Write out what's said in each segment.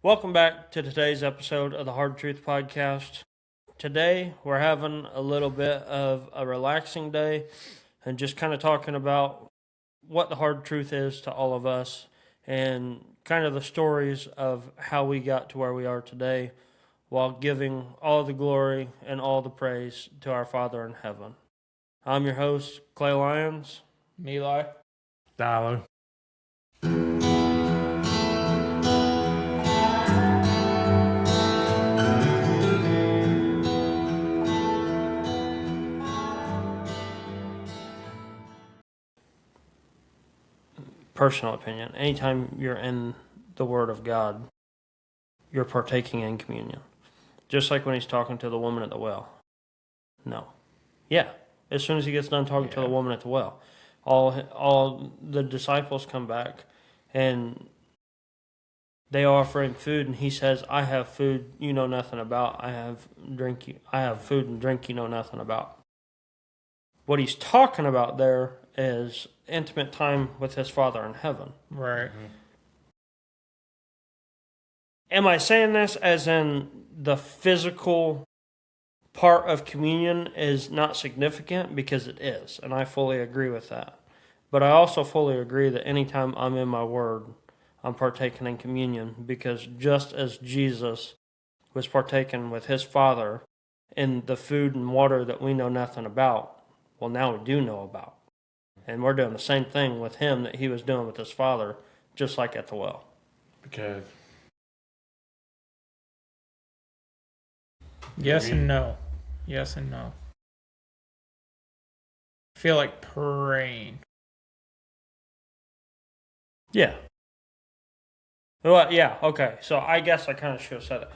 Welcome back to today's episode of the Hard Truth Podcast. Today, we're having a little bit of a relaxing day and just kind of talking about what the hard truth is to all of us and kind of the stories of how we got to where we are today while giving all the glory and all the praise to our Father in heaven. I'm your host, Clay Lyons. Eli. Tyler. Personal opinion, anytime you're in the Word of God, you're partaking in communion. Just like when he's talking to the woman at the well. No. Yeah. As soon as he gets done talking to the woman at the well, all the disciples come back and they offer him food, and he says, I have food you know nothing about. I have food and drink you know nothing about. What he's talking about there is intimate time with his Father in heaven. Right. Mm-hmm. Am I saying this as in the physical part of communion is not significant? Because it is, and I fully agree with that. But I also fully agree that anytime I'm in my Word, I'm partaking in communion, because just as Jesus was partaking with his Father in the food and water that we know nothing about, well, now we do know about. And we're doing the same thing with him that he was doing with his Father, just like at the well. Because Yes and no. Yes and no. I feel like praying. Yeah. Well, yeah, okay. So I guess I kind of should have said it.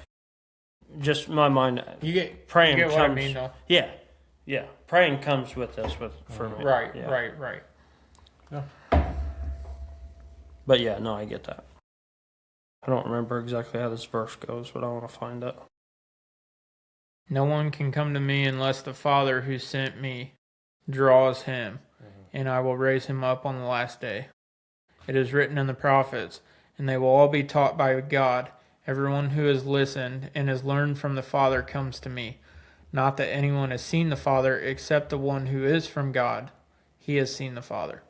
Just my mind. You get praying you get comes. what I mean, though. Yeah. Praying comes with this for me. Right, Yeah. right. yeah. But yeah, no, I get that. I don't remember exactly how this verse goes, but I want to find it. No one can come to me unless the Father who sent me draws him, and I will raise him up on the last day. It is written in the prophets, and they will all be taught by God. Everyone who has listened and has learned from the Father comes to me. Not that anyone has seen the Father except the one who is from God. He has seen the Father.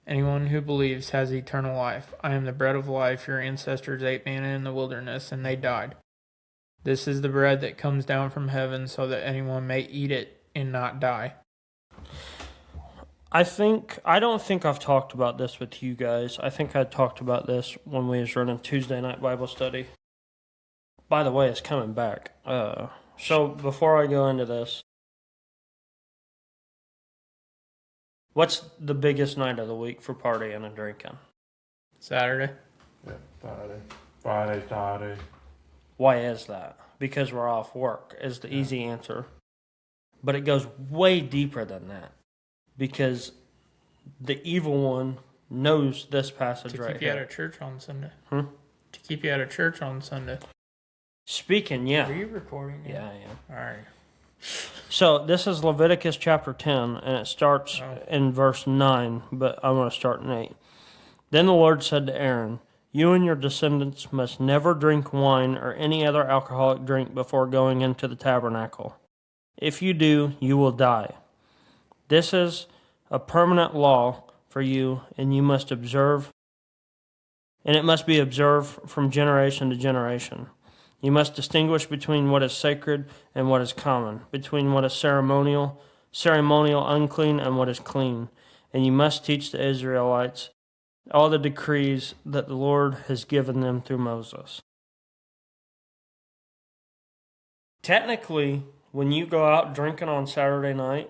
Anyone who believes has eternal life. I am the bread of life. Your ancestors ate manna in the wilderness, and they died. This is the bread that comes down from heaven, so that anyone may eat it and not die. I don't think I've talked about this with you guys. I think I talked about this when we was running Tuesday night Bible study. By the way, it's coming back. So before I go into this, what's the biggest night of the week for partying and drinking? Saturday. Yeah, Friday, Saturday. Why is that? Because we're off work is the easy answer. But it goes way deeper than that. Because the evil one knows this passage right here. To keep you out of church on Sunday. Hmm? To keep you out of church on Sunday. Speaking, yeah. Are you recording? Yeah, I am. All right. So this is Leviticus chapter 10, and it starts in verse 9, but I'm going to start in 8. Then the Lord said to Aaron, you and your descendants must never drink wine or any other alcoholic drink before going into the tabernacle. If you do, you will die. This is a permanent law for you, and you must observe, and it must be observed from generation to generation. You must distinguish between what is sacred and what is common, between what is ceremonial, unclean, and what is clean. And you must teach the Israelites all the decrees that the Lord has given them through Moses. Technically, when you go out drinking on Saturday night,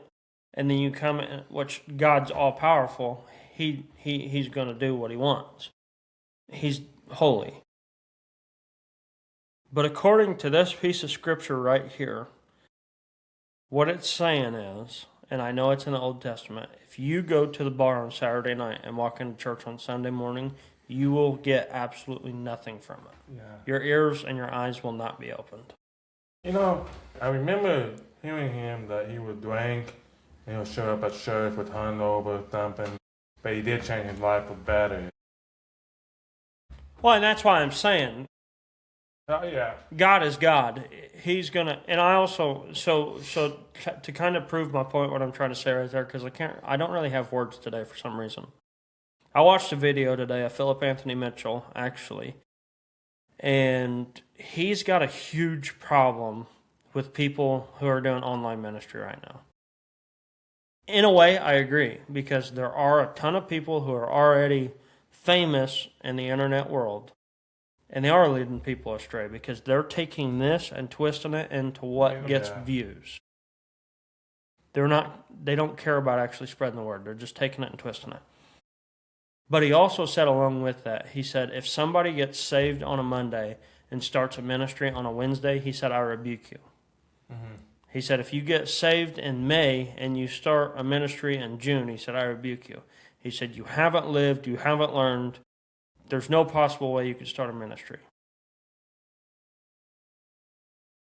and then you come in, which God's all-powerful, He's going to do what He wants. He's holy. But according to this piece of scripture right here, what it's saying is, and I know it's in the Old Testament, if you go to the bar on Saturday night and walk into church on Sunday morning, you will get absolutely nothing from it. Yeah. Your ears and your eyes will not be opened. You know, I remember hearing him that he would drink and he'll show up at church with hungover, thumping, but he did change his life for better. Well, and that's why I'm saying Oh, yeah. God is God. He's gonna, and I also so to kind of prove my point, what I'm trying to say right there, because I don't really have words today for some reason. I watched a video today of Philip Anthony Mitchell, actually, and he's got a huge problem with people who are doing online ministry right now. In a way, I agree, because there are a ton of people who are already famous in the internet world, and they are leading people astray because they're taking this and twisting it into what gets views. They don't care about actually spreading the word. They're just taking it and twisting it. But he also said along with that, he said, if somebody gets saved on a Monday and starts a ministry on a Wednesday, he said, I rebuke you. Mm-hmm. He said, if you get saved in May and you start a ministry in June, he said, I rebuke you. He said, you haven't lived, you haven't learned. There's no possible way you could start a ministry.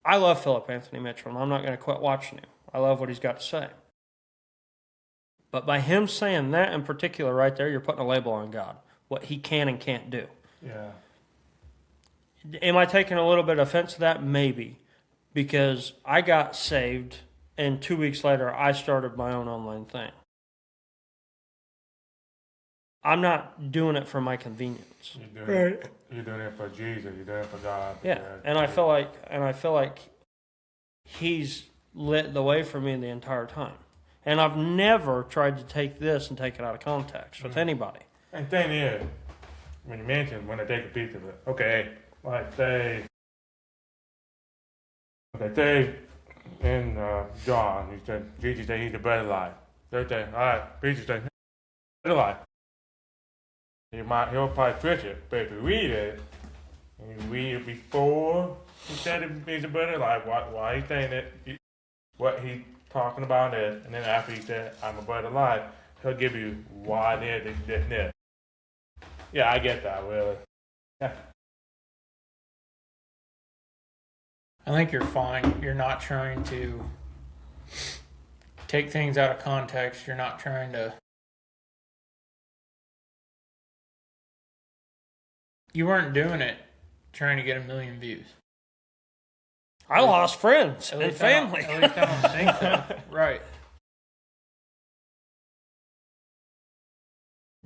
I love Philip Anthony Mitchell, and I'm not going to quit watching him. I love what he's got to say. But by him saying that in particular right there, you're putting a label on God, what he can and can't do. Yeah. Am I taking a little bit of offense to that? Maybe. Because I got saved, and 2 weeks later, I started my own online thing. I'm not doing it for my convenience. You're doing it for Jesus. You're doing it for God. Yeah, and I feel like he's lit the way for me the entire time. And I've never tried to take this and take it out of context with anybody. And the thing is, when you mention when I take a piece of it, okay, like say in John, he said Jesus said he's the bread of life. They say, all right, Jesus said bread of life. He'll probably twist it, but if you read it, and you read it before he said he's the bread of life, why he's saying it, what he's talking about is, and then after he said, I'm a bread of life, he'll give you why this and this. Yeah, I get that, really. Yeah. I think you're fine. You're not trying to take things out of context. You're not trying to... You weren't doing it trying to get 1 million views. I lost friends and family. At least I don't think so. Right.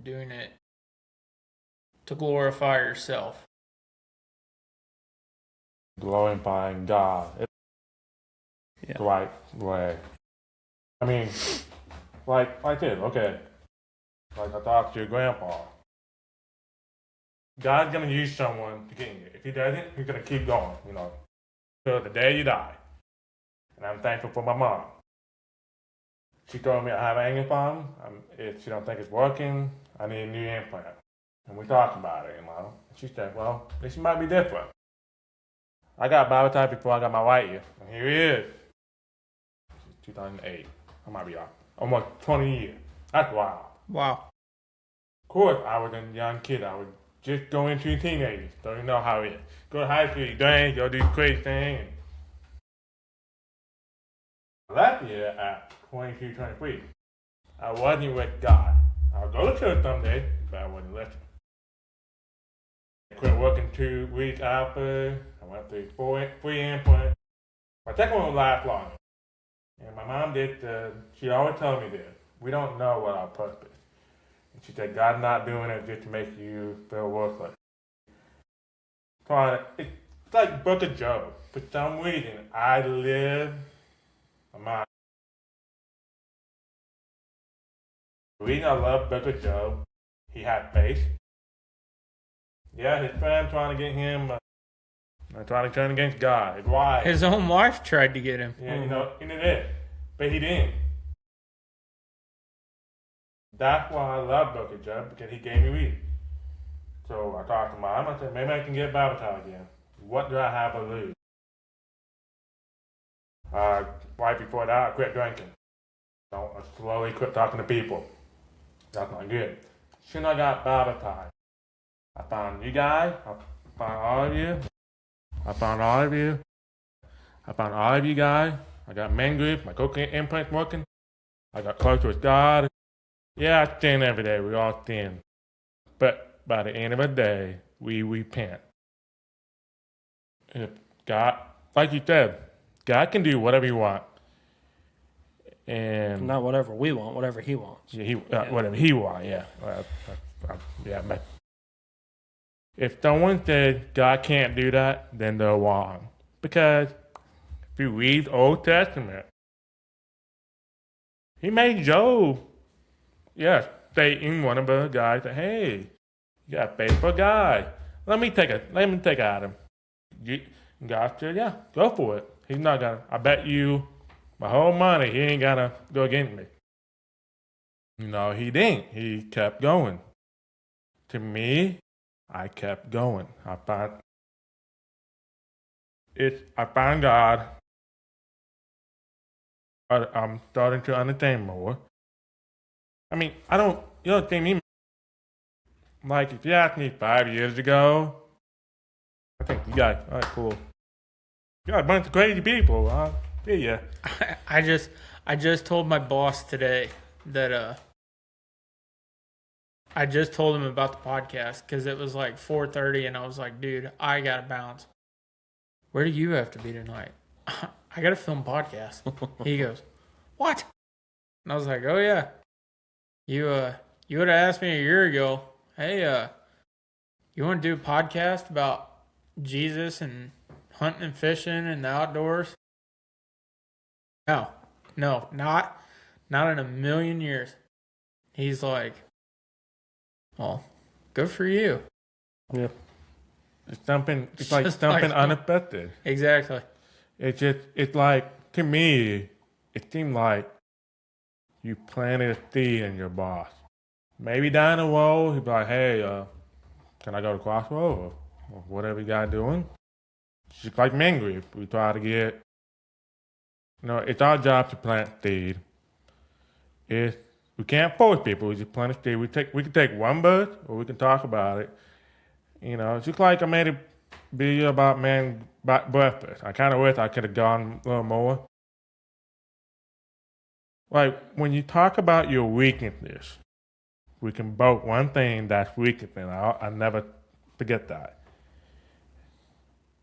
Doing it to glorify yourself. Glorifying God. It's the right way. I mean, like this, okay. Like I talked to your grandpa. God's gonna use someone to get you. If he doesn't, he's gonna keep going, till the day you die. And I'm thankful for my mom. She told me I have an anger problem. If she don't think it's working, I need a new implant. And we talked about it, And she said, well, this might be different. I got baptized before I got my right ear. And here he is. 2008. I might be off. Almost 20 years. That's wild. Wow. Of course, I was a young kid. I was just going into teenagers. Don't even know how it is. Go to high school, you drink, you do crazy things. Last year at 22, 23, I wasn't with God. I would go to church some days, but I wasn't listening. I quit working 2 weeks after. I went through 3 implants. My second one would last longer. And my mom she always told me this. We don't know what our purpose is. And she said, God's not doing it just to make you feel worthless. So it's like Book of Job. For some reason, I live my... The reason I love Book of Job, he had faith. Yeah, his friend trying to get him, trying to turn against God. His wife. His own wife tried to get him. Yeah, he did. But he didn't. That's why I love Book of Job, because he gave me reason. So I talked to Mom. I said, maybe I can get baptized again. What do I have to lose? Right before that, I quit drinking. So I slowly quit talking to people. That's not good. Soon I got baptized. I found you guys. I found all of you. I found all of you guys. I got men group. My cocaine implant's working. I got close with God. Yeah, I sin every day. We all sin. But by the end of the day, we repent. if God, like you said, God can do whatever He wants, and Not whatever we want, whatever He wants. yeah, whatever He wants. Yeah, yeah. But if someone says God can't do that, then they're wrong. Because if you read the Old Testament, He made Job, yes, say in one of the guys that, hey, you got a faithful guy. Let me take Adam. God said, yeah, go for it. He's not gonna. I bet you my whole money he ain't gonna go against me. No, he didn't. He kept going. To me, I kept going. I found God. I'm starting to understand more. I mean, I don't. You don't think me. Like, if you asked me 5 years ago, I think you got, all right, cool. You got a bunch of crazy people. Yeah. I just told my boss today that I just told him about the podcast because it was like 4:30 and I was like, dude, I gotta bounce. Where do you have to be tonight? I gotta film podcast. He goes, what? And I was like, oh yeah, you would have asked me a year ago, hey, you want to do a podcast about Jesus and hunting and fishing and the outdoors? No, not in a million years. He's like, well, good for you. Yeah. It's something Just something like- unaffected. Exactly. It's like, to me, it seemed like you planted a seed in your boss. Maybe down the road, he'd be like, hey, can I go to Crossroad or whatever you got doing? It's just like men group. We try to get, it's our job to plant seed. We can't force people. We just plant a seed. We can take one bird or we can talk about it. It's just like I made a video about breakfast. I kind of wish I could have gone a little more. Like, when you talk about your weaknesses, we can vote one thing that's weakness, and I never forget that.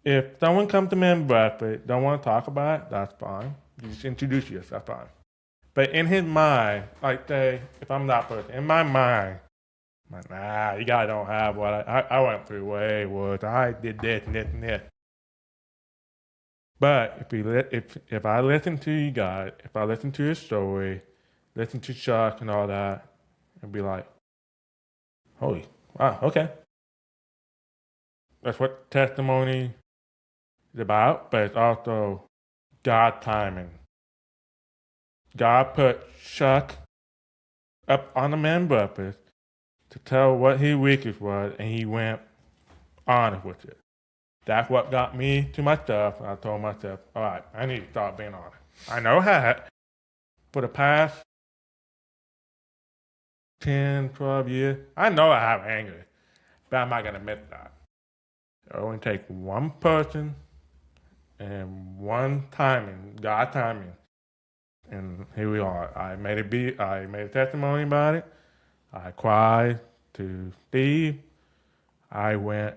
If someone comes to me in breakfast, don't want to talk about it, that's fine. You just introduce yourself, fine. But in his mind, like, say, if I'm that person, in my mind, I'm like, nah, you guys don't have what I went through way worse. I did this and this and this. But if I listen to you guys, if I listen to your story, listen to Chuck and all that, and be like, holy, wow, okay. That's what testimony is about, but it's also God timing. God put Chuck up on the man purpose to tell what his weakness was, and he went honest with it. That's what got me to myself. I told myself, all right, I need to start being honest. I know how for the past 10, 12 years, I know I have anger, but I'm not going to admit that. It only takes one person and one timing, God timing. And here we are. I made a testimony about it. I cried to Steve. I went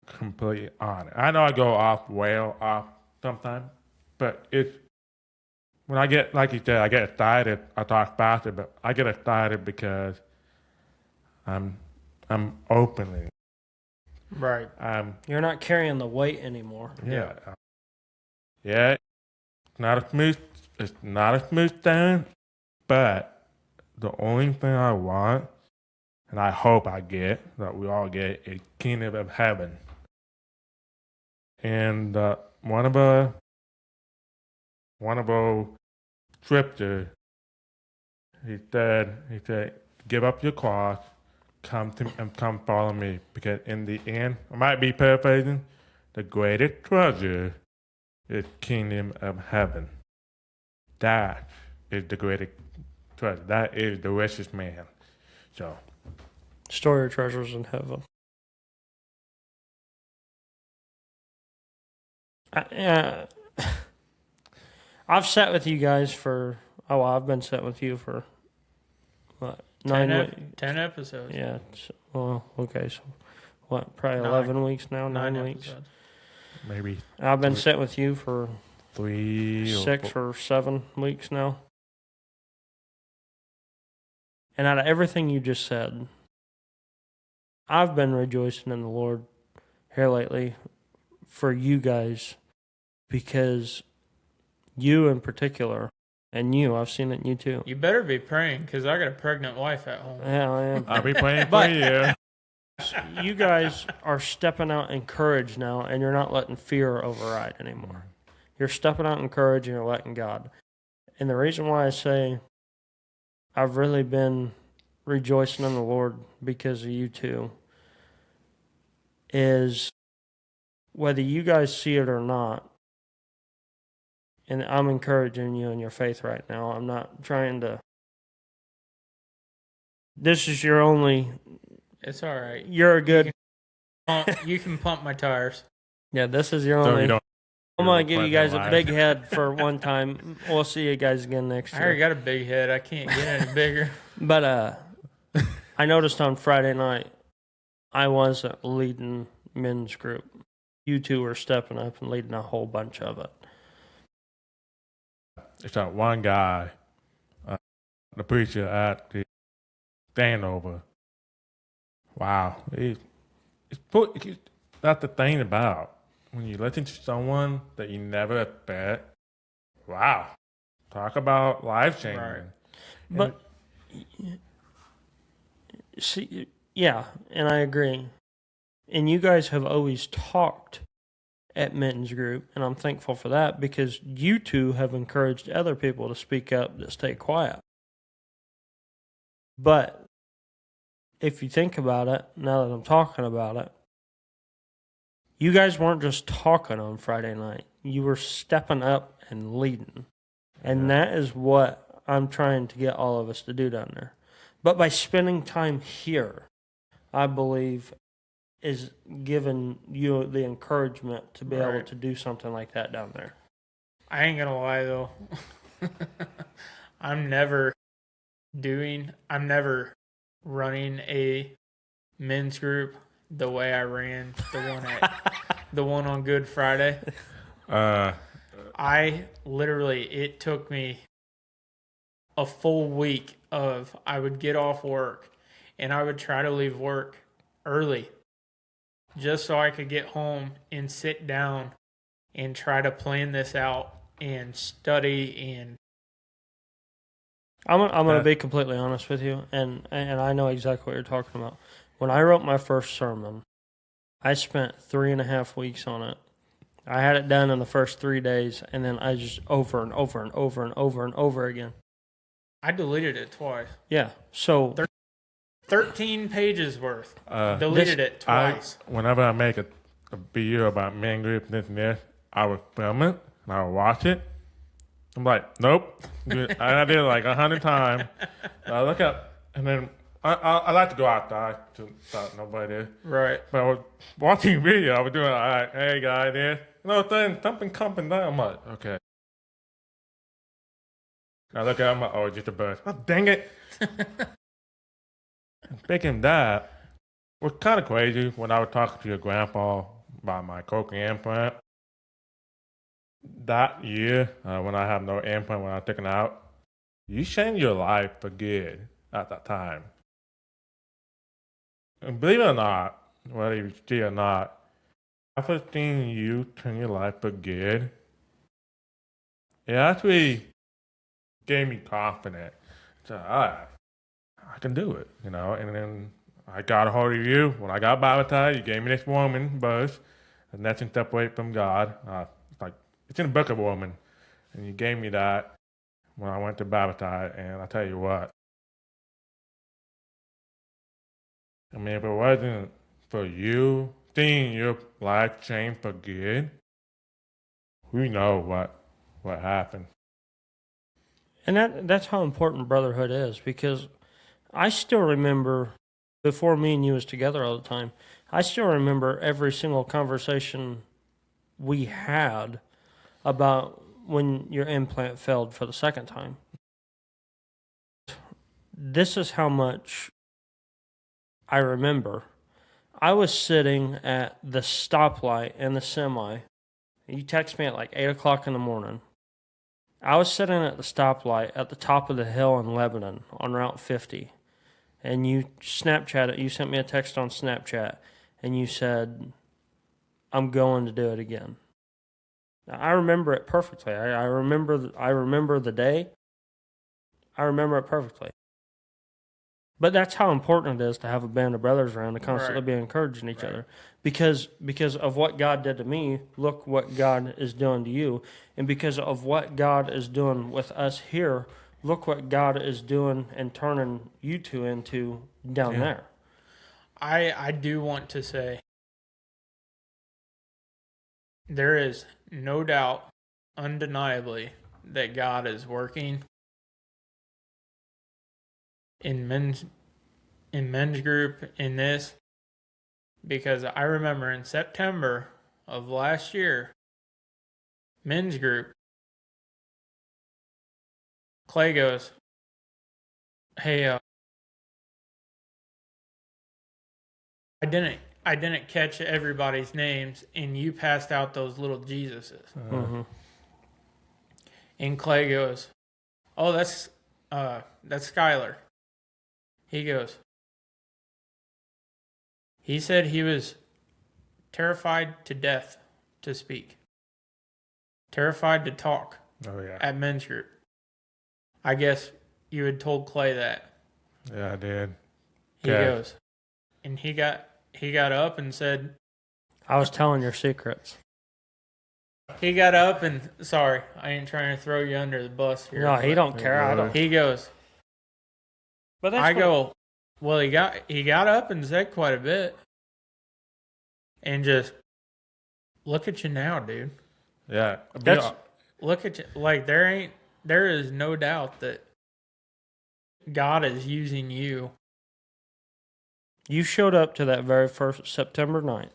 completely on it. I know I go off sometimes, but it's when I get, like you said, I get excited. I talk faster, but I get excited because I'm openly. Right. You're not carrying the weight anymore. Yeah. Yeah. It's not a smooth stone, but the only thing I want, and I hope I get, that we all get, is kingdom of heaven. And one of our scriptures, he said, give up your cross, come follow me, because in the end, I might be paraphrasing, the greatest treasure is kingdom of heaven. That is the greatest treasure. That is the richest man. So, Store your treasures in heaven. I've sat with you guys I've been sitting with you for what, 9 weeks? 10 episodes. Yeah. Well, okay. So what? Probably 9. 11 weeks now. 9 weeks. episodes. maybe I've been sitting with you for 6 4. or 7 weeks now. And out of everything you just said, I've been rejoicing in the Lord here lately for you guys, because you in particular, and you, I've seen it in you too. You better be praying, because I got a pregnant wife at home. Yeah, I am. I'll be praying for you. You guys are stepping out in courage now, and you're not letting fear override anymore. You're stepping out in courage, and you're letting God. And the reason why I say I've really been rejoicing in the Lord because of you two is, whether you guys see it or not, and I'm encouraging you in your faith right now. I'm not trying to. This is your only. It's all right. You're a good. You can pump my tires. Yeah, this is your So only. you don't. I'm going to give you guys a big head for one time. We'll see you guys again next I year. already got a big head. I can't get any bigger. But I noticed on Friday night, I wasn't leading men's group. You two were stepping up and leading a whole bunch of it. It's that one guy, the preacher at the standover. Wow. That's the thing about when you listen to someone that you never met. Wow. Talk about life changing. Right. But, see, yeah, and I agree. And you guys have always talked at men's group, and I'm thankful for that, because you two have encouraged other people to speak up, to stay quiet. But if you think about it, now that I'm talking about it, you guys weren't just talking on Friday night. You were stepping up and leading. And that is what I'm trying to get all of us to do down there. But by spending time here, I believe is giving you the encouragement to be able to do something like that down there. I ain't gonna lie though. I'm never running a men's group the way I ran the one on Good Friday. It took me a full week of, I would get off work and I would try to leave work early just so I could get home and sit down and try to plan this out and study. And I'm going to be completely honest with you, and I know exactly what you're talking about. When I wrote my first sermon, I spent 3.5 weeks on it. I had it done in the first 3 days, and then I just over and over and over and over and over again. I deleted it twice. Yeah, so 13 pages worth. Deleted it twice. Whenever I make a video about men group, this and this, I would film it and I would watch it. I'm like, nope. I did it like 100 times. I look up, and then I like to go outside to nobody there. Right. But I was watching video. I was doing, all right, hey, guy there. Then something coming down. I'm like, okay. I look at him, I'm like, oh, just a bird. Oh, dang it. Speaking of that, it was kind of crazy when I was talking to your grandpa about my cochlear implant. That year, when I had no implant, when I took it out, you changed your life for good at that time. And believe it or not, whether you see it or not, after seeing you turn your life for good, it actually gave me confidence. So, all right, I can do it, And then I got a hold of you. When I got baptized, you gave me this woman verse, and nothing separate from God. It's in the Book of Mormon, and you gave me that when I went to baptize, and I tell you what, I mean, if it wasn't for you seeing your life change for good, we know what happened. And that's how important brotherhood is, because I still remember, before me and you was together all the time, I still remember every single conversation we had about when your implant failed for the second time. This is how much I remember. I was sitting at the stoplight in the semi You text me at like 8 o'clock in the morning. I was sitting at the stoplight at the top of the hill in Lebanon on Route 50. And you Snapchat it. You sent me a text on Snapchat. And you said, I'm going to do it again. Now, I remember it perfectly. I remember the day. I remember it perfectly. But that's how important it is to have a band of brothers around to constantly be encouraging each other. Because of what God did to me, look what God is doing to you. And because of what God is doing with us here, look what God is doing and turning you two into down there. I do want to say there is no doubt, undeniably, that God is working in men's group in this, because I remember in September of last year, men's group, Clay goes, hey, I didn't catch everybody's names, and you passed out those little Jesuses. Mm-hmm. And Clay goes, oh, that's Skylar. He goes, he said he was terrified to death to speak, terrified to talk at men's group. I guess you had told Clay that. Yeah, I did. He goes, and he got up and said, I was telling your secrets. he got up and, sorry, I ain't trying to throw you under the bus here. No, he don't care. I don't. He goes, But I go, well, he got up and said quite a bit. And just, look at you now, dude. Yeah. Look at you. Like, there is no doubt that God is using you. You showed up to that very first September 9th.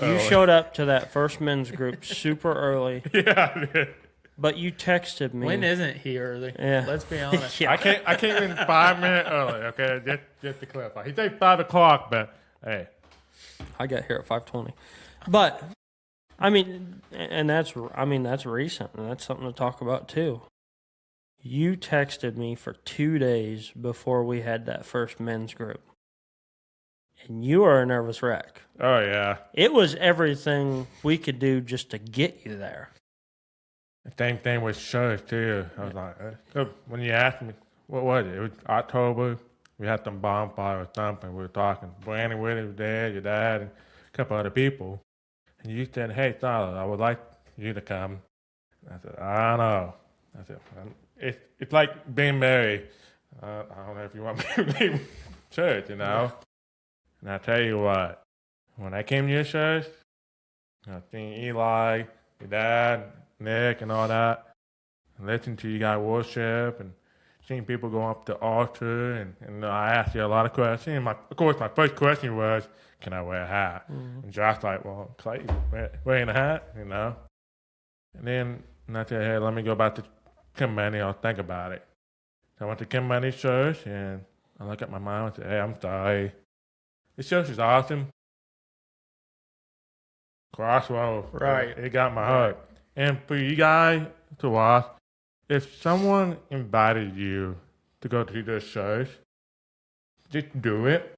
You showed up to that first men's group super early. Yeah, I did. But you texted me. When isn't he early? Yeah. Let's be honest. I came in 5 minutes early, okay? Just to clarify. He said 5 o'clock, but hey. I got here at 5:20. But I mean, that's recent, and that's something to talk about too. You texted me for 2 days before we had that first men's group. And you are a nervous wreck. Oh, yeah. It was everything we could do just to get you there. The same thing with church, too. I was like, when you asked me, what was it? It was October. We had some bonfire or something. We were talking. Brandon Whitty was there, your dad, and a couple other people. And you said, hey, Tyler, I would like you to come. And I said, I don't know. I said, it's like being married. I don't know if you want me to leave church, you know? And I tell you what, when I came to your church, I seen Eli, your dad, Nick, and all that, and listened to you guys worship, and seeing people go up to the altar, and I asked you a lot of questions. And of course, my first question was, can I wear a hat? Mm-hmm. And Josh like, well, Clay, wearing a hat, you know? And then I said, hey, let me go back to Kim Manny, I'll think about it. So I went to Kim Manny's church, and I looked at my mom and said, hey, I'm sorry. This church is awesome. Crossroads. Right. It got my heart. And for you guys to watch, if someone invited you to go to this church, just do it,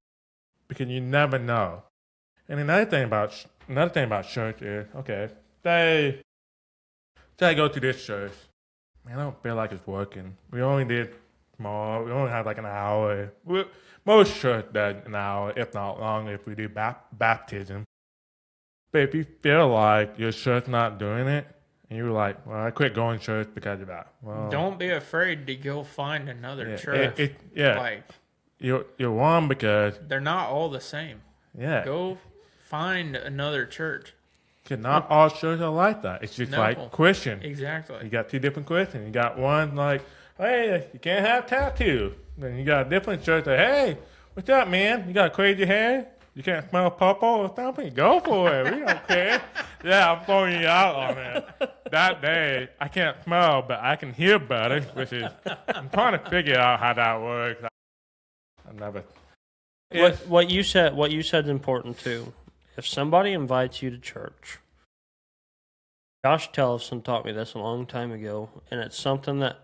because you never know. And another thing about church is, okay, say I go to this church, I don't feel like it's working. We only did small. We only had like an hour. Most church does an hour, if not longer, if we do baptism. But if you feel like your church not doing it, and you were like, well, I quit going to church because of that. Well, don't be afraid to go find another church. Like, you're wrong, because they're not all the same. Yeah. Go find another church. Because not all churches are like that. It's just like Christian. Exactly. You got two different Christians. You got one like, hey, you can't have tattoos. Then you got a different church like, hey, what's up, man? You got crazy hair? You can't smell purple or something? Go for it. We don't care. Yeah, I'm throwing you out on it. That day, I can't smell, but I can hear better, which is, I'm trying to figure out how that works. I never. What you said is important too. If somebody invites you to church, Josh Tellefson taught me this a long time ago, and it's something that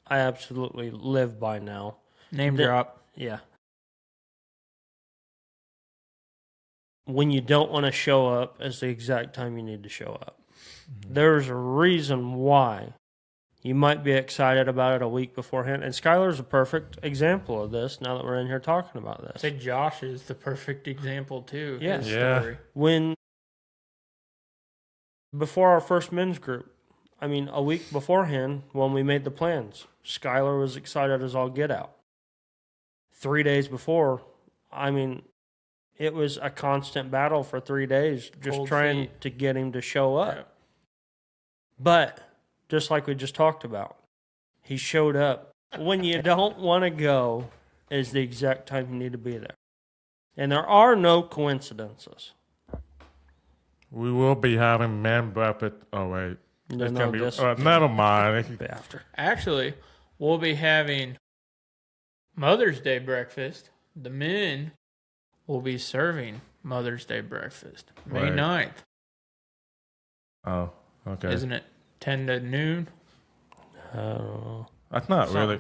I absolutely live by now. Name drop. Yeah. When you don't want to show up is the exact time you need to show up. Mm-hmm. There's a reason why. You might be excited about it a week beforehand. And Skylar's a perfect example of this now that we're in here talking about this. Say Josh is the perfect example, too. Yeah. Story. Before our first men's group, a week beforehand, when we made the plans, Skylar was excited as all get out. 3 days before, it was a constant battle for 3 days, just trying to get him to show up. Yeah. But just like we just talked about, he showed up. When you don't want to go is the exact time you need to be there. And there are no coincidences. We will be having man breakfast. Oh, wait. Never mind. After. Actually, we'll be having Mother's Day breakfast. The men will be serving Mother's Day breakfast May 9th. Oh, okay. Isn't it 10 to noon? I don't know. That's not really.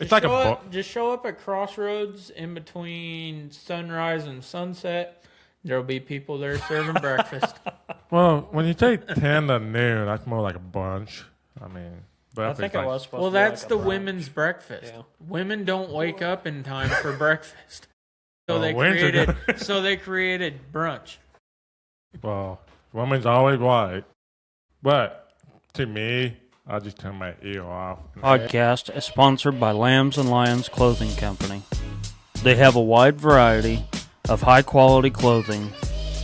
It's just like just show up at Crossroads in between sunrise and sunset. There'll be people there serving breakfast. Well, when you say 10 to noon, that's more like a brunch. I think it was supposed to be that's like the brunch. Women's breakfast. Yeah. Women don't wake up in time for breakfast. So they created brunch. Well, women's always right. But to me, I just turn my ear off. Podcast is sponsored by Lambs and Lions Clothing Company. They have a wide variety of high-quality clothing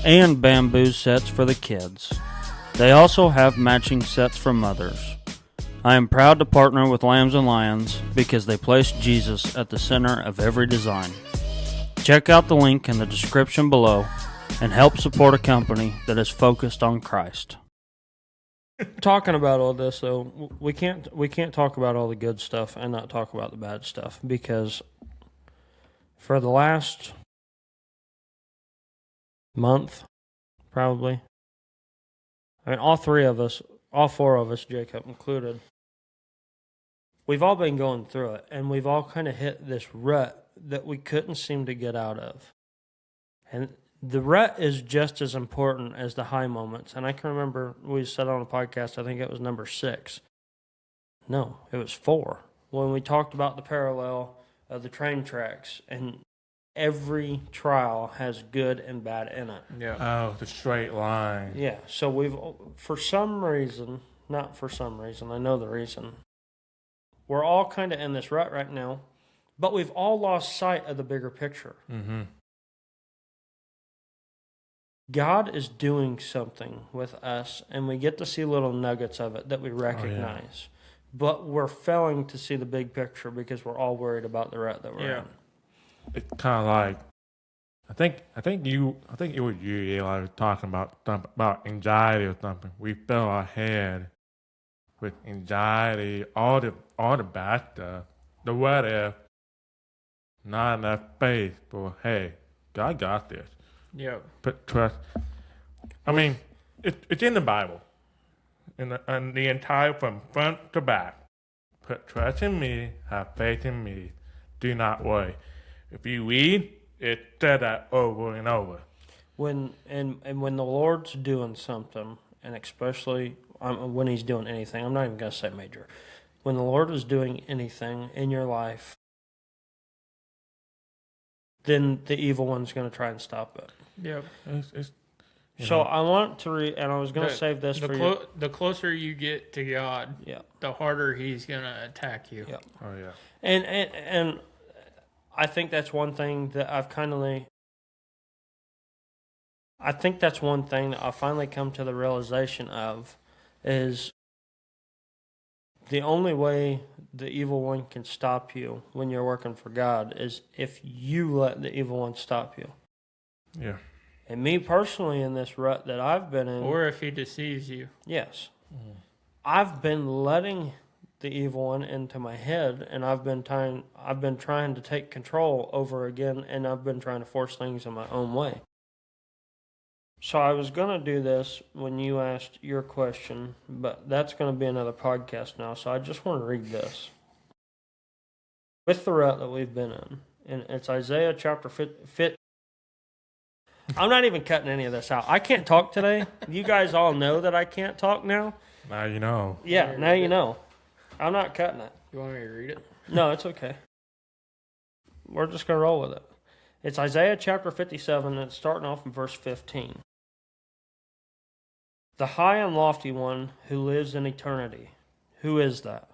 and bamboo sets for the kids. They also have matching sets for mothers. I am proud to partner with Lambs and Lions because they place Jesus at the center of every design. Check out the link in the description below and help support a company that is focused on Christ. Talking about all this, though, we can't talk about all the good stuff and not talk about the bad stuff, because for the last month, probably, all four of us, Jacob included, we've all been going through it, and we've all kind of hit this rut that we couldn't seem to get out of. And the rut is just as important as the high moments. And I can remember we said on a podcast, I think it was number 6. No, it was 4. When we talked about the parallel of the train tracks, and every trial has good and bad in it. Yeah. Oh, the straight line. Yeah. So we've, for some reason, not for some reason, I know the reason, we're all kind of in this rut right now, but we've all lost sight of the bigger picture. Mm-hmm. God is doing something with us, and we get to see little nuggets of it that we recognize. Oh, yeah. But we're failing to see the big picture because we're all worried about the rut that we're in. It's kind of like, I think you were Eli, was talking about anxiety or something. We fill our head with anxiety, all the bad stuff, the what if, not enough faith. But hey, God got this. Yeah. Put trust. It's in the Bible, in the entire, from front to back. Put trust in me, have faith in me. Do not worry. If you read, it said that over and over. When the Lord's doing something, and especially when He's doing anything, I'm not even going to say major. When the Lord is doing anything in your life, then the evil one's going to try and stop it. Yep. So I want to read, and I was going to save this for you. The closer you get to God, the harder He's going to attack you. Yep. Oh, yeah. And I think that's one thing that I've finally come to the realization of, is the only way the evil one can stop you when you're working for God is if you let the evil one stop you. Yeah. And me personally, in this rut that I've been in, or if he deceives you. Yes. Mm-hmm. I've been letting the evil one into my head, and I've been trying to take control over again, and I've been trying to force things in my own way. So I was going to do this when you asked your question, but that's going to be another podcast now. So I just want to read this. With the rut that we've been in, and it's Isaiah chapter 50. I'm not even cutting any of this out. I can't talk today. You guys all know that I can't talk now. Now you know. Yeah, now you know. I'm not cutting it. You want me to read it? No, it's okay. We're just going to roll with it. It's Isaiah chapter 57, and it's starting off in verse 15. The high and lofty one who lives in eternity. Who is that?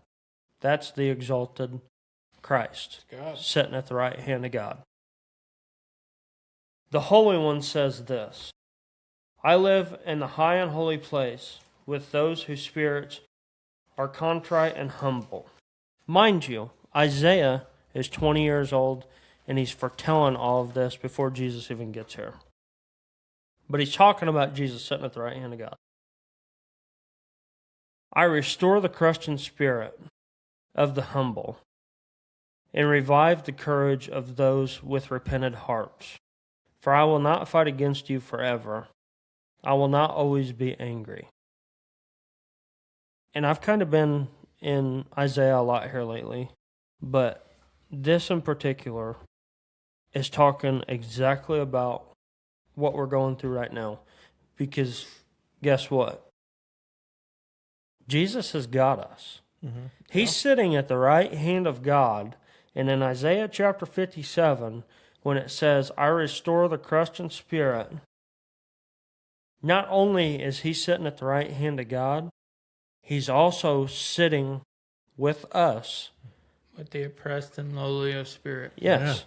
That's the exalted Christ, God. sitting at the right hand of God. The Holy One says this, I live in the high and holy place with those whose spirits are contrite and humble. Mind you, Isaiah is 20 years old, and he's foretelling all of this before Jesus even gets here. But he's talking about Jesus sitting at the right hand of God. I restore the crushed in spirit of the humble, and revive the courage of those with repentant hearts. For I will not fight against you forever. I will not always be angry. And I've kind of been in Isaiah a lot here lately, but this in particular is talking exactly about what we're going through right now. Because guess what? Jesus has got us. Mm-hmm. He's sitting at the right hand of God. And in Isaiah chapter 57, when it says, I restore the crushed in spirit, not only is he sitting at the right hand of God, he's also sitting with us. With the oppressed and lowly of spirit. Yes.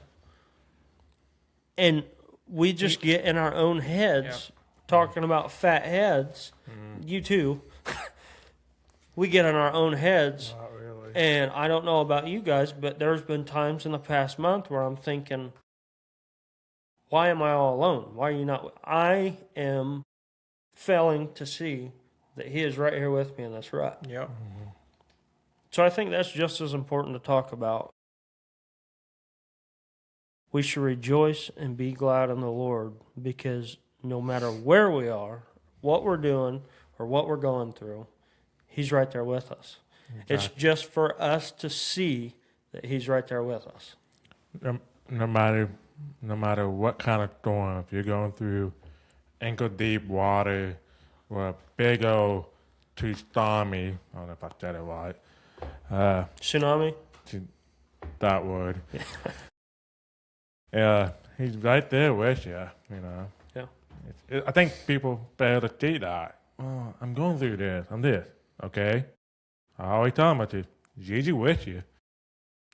Yeah. And we just get in our own heads, talking about fat heads. Mm-hmm. You too. We get in our own heads. Not really. And I don't know about you guys, but there's been times in the past month where I'm thinking, why am I all alone? Why are you not? I am failing to see that he is right here with me in this rut. Yep. Mm-hmm. So I think that's just as important to talk about. We should rejoice and be glad in the Lord, because no matter where we are, what we're doing, or what we're going through, he's right there with us. Exactly. It's just for us to see that he's right there with us. No matter what kind of storm, if you're going through ankle deep water or a big old too stormy, I don't know if I said it right. Tsunami? That word. Yeah, he's right there with you, you know. Yeah. I think people fail to see that. Oh, I'm going through this. I'm this. Okay? I always tell them to. Jesus with you.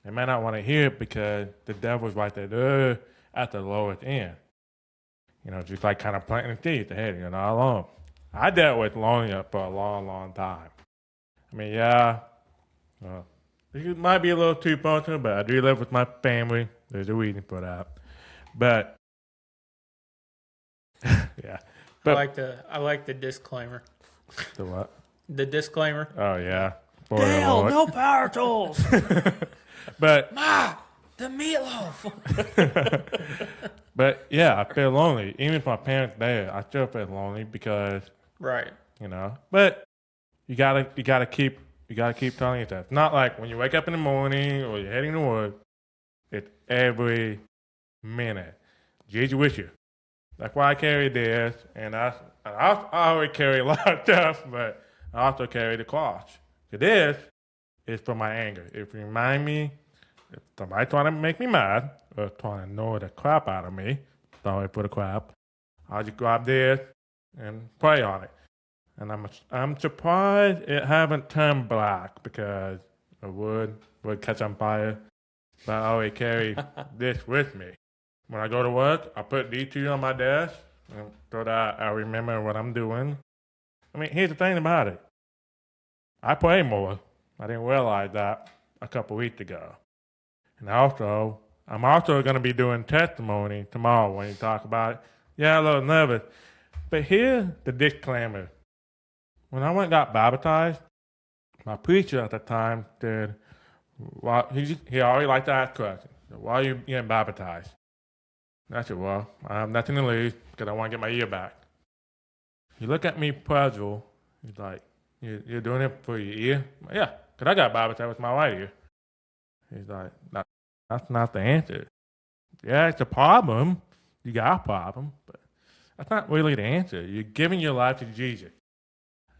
They may not want to hear it because the devil's right there at the lowest end. You know, just like kind of planting the seed. Hey, you're not alone. I dealt with loneliness for a long, long time. I mean, yeah, it might be a little too personal, but I do live with my family. There's a reason for that. But, yeah. But, I like the disclaimer. The what? The disclaimer. Oh, yeah. Dale, no power tools. But Ma, the meatloaf. But yeah, I feel lonely. Even if my parents there, I still feel lonely because right. You know. But you gotta keep telling yourself. Not like when you wake up in the morning or you're heading to work. It's every minute. Jesus with you. That's why I carry this, and I always carry a lot of stuff, but I also carry the cross. This is for my anger. It reminds me if somebody's trying to make me mad or trying to annoy the crap out of me, sorry for the crap, I'll just grab this and pray on it. And I'm surprised it haven't turned black because a wood would catch on fire. But I always carry this with me. When I go to work, I put these two on my desk so that I remember what I'm doing. I mean, here's the thing about it. I pray more. I didn't realize that a couple weeks ago. And also, I'm also going to be doing testimony tomorrow when you talk about it. Yeah, a little nervous. But here's the disclaimer. When I went and got baptized, my preacher at the time said, well, he always liked to ask questions. Why are you getting baptized? And I said, well, I have nothing to lose because I want to get my ear back. He looked at me puzzled. He's like, you're doing it for your ear? I'm like, yeah, because I got Bible study with my right ear. He's like, that's not the answer. Yeah, it's a problem. You got a problem, but that's not really the answer. You're giving your life to Jesus.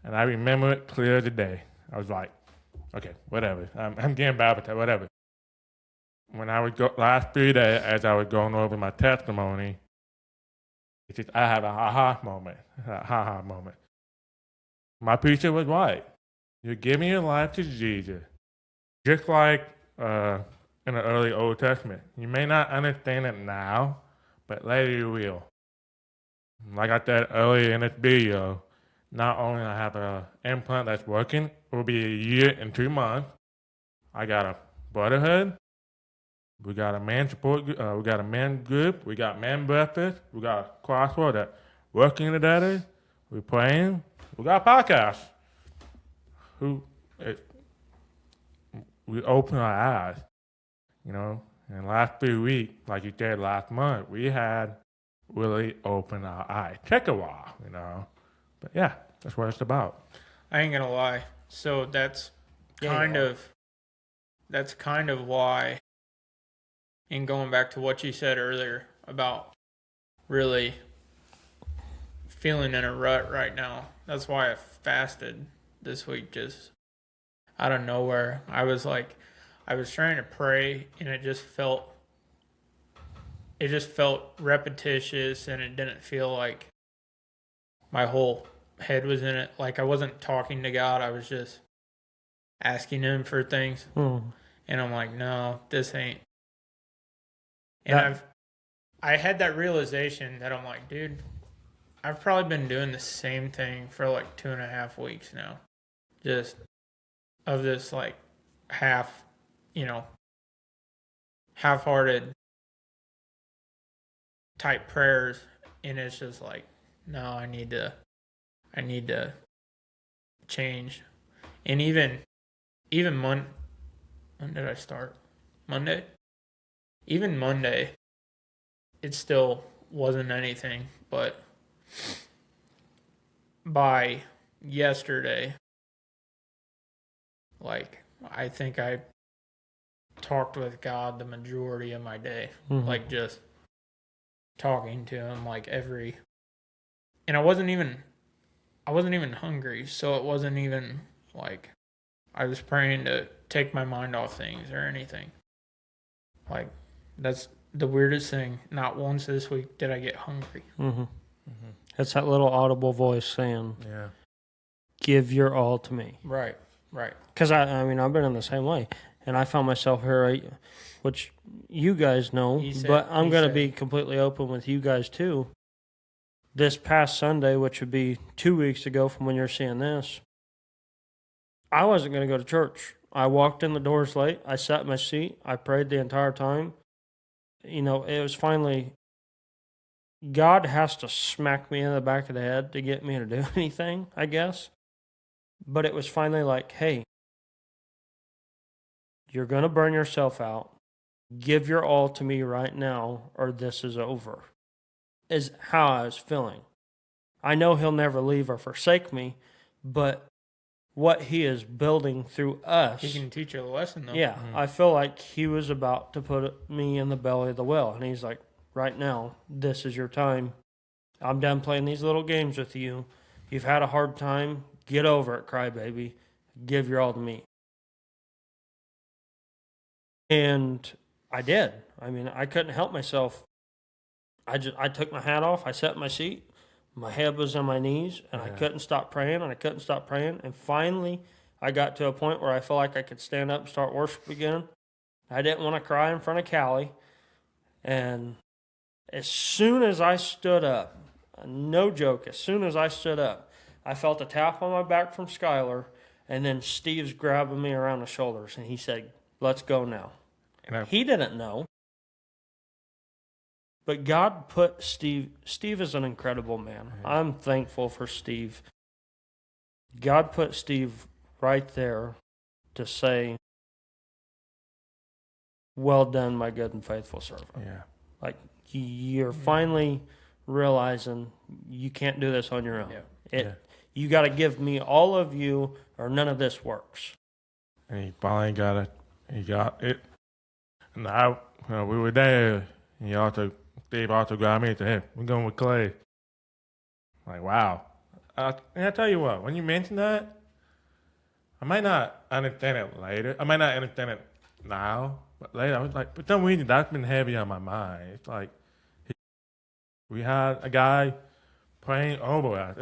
And I remember it clear as a day. I was like, okay, whatever. I'm getting baptized, whatever. When I would go last 3 days, as I was going over my testimony, it's just, I had a ha-ha moment. My preacher was right. You're giving your life to Jesus. Just like in the early Old Testament. You may not understand it now, but later you will. Like I said earlier in this video, not only I have an implant that's working, it will be a year and 2 months. I got a brotherhood. We got a man support. We got a man group. We got man breakfast. We got a crossword that working together. We're praying. We got a podcast. We open our eyes, you know. And last 3 weeks, like you said last month, we had really opened our eyes. Take a while, you know. But yeah, that's what it's about. I ain't gonna lie. So that's kind of why. And going back to what you said earlier about really feeling in a rut right now, that's why I fasted this week, just out of nowhere. I was trying to pray, and it just felt repetitious, and it didn't feel like my whole head was in it. Like I wasn't talking to God, I was just asking him for things. And I'm like, no, this ain't. And I had that realization that I'm like, dude, I've probably been doing the same thing for like 2.5 weeks now. Just of this like half-hearted type prayers. And it's just like, no, I need to change. And even when did I start? Monday? Even Monday, it still wasn't anything, but by yesterday, like, I think I talked with God the majority of my day, like just talking to him like and I wasn't even hungry, so it wasn't even like I was praying to take my mind off things or anything. Like, that's the weirdest thing. Not once this week did I get hungry. It's that little audible voice saying, Yeah. give your all to me. Right. Because, I mean, I've been in the same way. And I found myself here, which you guys know, but I'm going to be completely open with you guys too. This past Sunday, which would be 2 weeks ago from when you're seeing this, I wasn't going to go to church. I walked in the doors late. I sat in my seat. I prayed the entire time. You know, it was finally, God has to smack me in the back of the head to get me to do anything, I guess. But it was finally like, hey, you're going to burn yourself out. Give your all to me right now, or this is over, is how I was feeling. I know he'll never leave or forsake me, but what he is building through us. He can teach you a lesson, though. Yeah, I feel like he was about to put me in the belly of the whale. And he's like, right now, this is your time. I'm done playing these little games with you. You've had a hard time. Get over it, crybaby. Give your all to me. And I did. I mean, I couldn't help myself. I took my hat off. I sat in my seat. My head was on my knees, and I couldn't stop praying, And finally, I got to a point where I felt like I could stand up and start worship again. I didn't want to cry in front of Callie. And as soon as I stood up, no joke, as soon as I stood up, I felt a tap on my back from Skylar, and then Steve's grabbing me around the shoulders, and he said, let's go now. He didn't know. But God put Steve is an incredible man. I'm thankful for Steve. God put Steve right there to say, well done, my good and faithful servant. Yeah. Like, you're finally realizing you can't do this on your own. Yeah. You got to give me all of you, or none of this works. And he finally got it. He got it. And we were there. And Steve also grabbed me and said, "Hey, we're going with Clay." Like, wow. And I tell you what, when you mention that, I might not understand it later. I might not understand it now, but later I was like, for some reason, that's been heavy on my mind. It's like, we had a guy praying over us.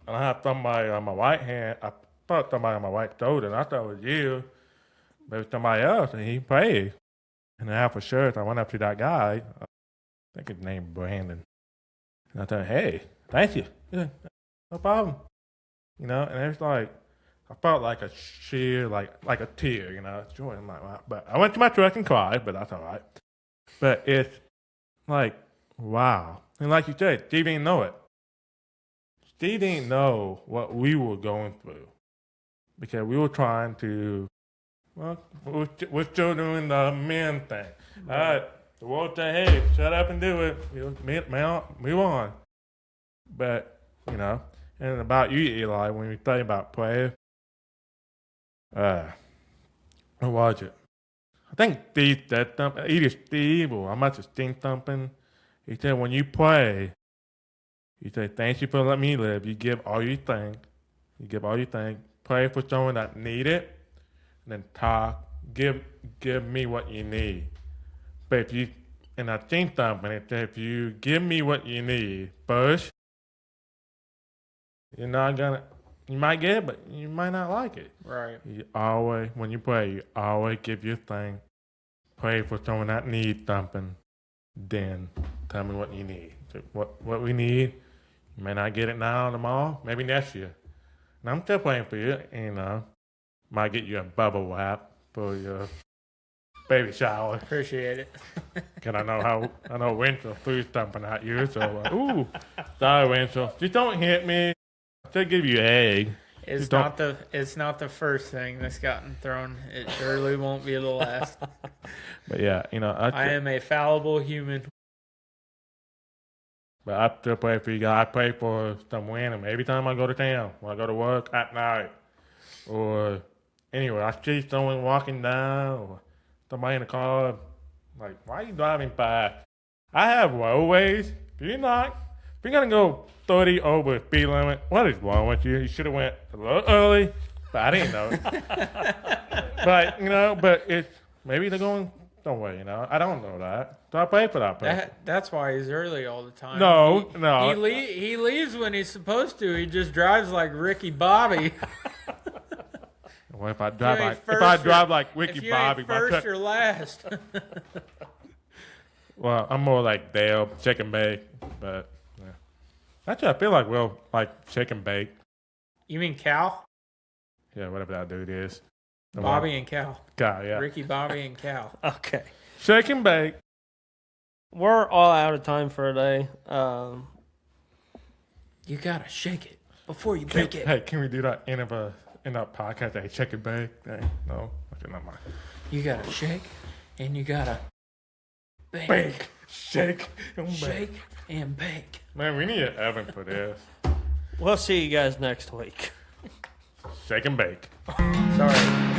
And I had somebody on my right hand. I thought somebody on my right shoulder, and I thought it was you. But it was somebody else, and he prayed. And then for sure, I went up to that guy. I think his name was Brandon. And I thought, hey, thank you. Yeah, no problem. And it's like, I felt like a sheer, like a tear, joy. I'm like, wow. But I went to my truck and cried, but that's all right. But it's like, wow. And like you said, Steve didn't know it. Steve didn't know what we were going through because we were trying to, we're still doing the men thing. All right, the world said, hey, shut up and do it. Move on. But, and about you, Eli, when we think about prayer, what was it? I think Steve said something, either Steve or I must have seen something. He said, when you pray, you say, thank you for letting me live. You give all you think. Pray for someone that need it. And then talk. Give me what you need. But and I think something, it said, if you give me what you need first, you might get it, but you might not like it. Right. When you pray, you always give your thing. Pray for someone that needs something. Then tell me what you need. What we need. You may not get it now or tomorrow, maybe next year. And I'm still praying for you, might get you a bubble wrap for your baby shower. Appreciate it. Cause I know Winchell threw something at you, so ooh, sorry Winchell. Just don't hit me. I'll give you an egg. It's not the first thing that's gotten thrown. It surely won't be the last. But yeah, I am a fallible human. But I still pray for you guys. I pray for some random every time I go to town, when I go to work at night, or anyway, I see someone walking down, or somebody in the car, like, why are you driving fast? I have roadways. If you're gonna go 30 over the speed limit, what is wrong with you? You should have went a little early, but I didn't know. But it's maybe they're going somewhere, I don't know that. So I pray for that person. That's why he's early all the time. No. He leaves when he's supposed to. He just drives like Ricky Bobby. Well, if I drive like Ricky Bobby, first or last. Well, I'm more like Dale, shake and bake, but yeah. Actually, I feel like we'll like shake and bake. You mean Cal? Yeah, whatever that dude is. Bobby and Cal. Cal, yeah. Ricky, Bobby, and Cal. Okay. Shake and bake. We're all out of time for today. You gotta shake it before you bake it. Hey, can we do that in a podcast? Hey, shake and bake. Hey, no, okay, not mine. You gotta shake, and you gotta bake. Shake and bake. Shake and bake. Man, we need an oven for this. We'll see you guys next week. Shake and bake. Sorry.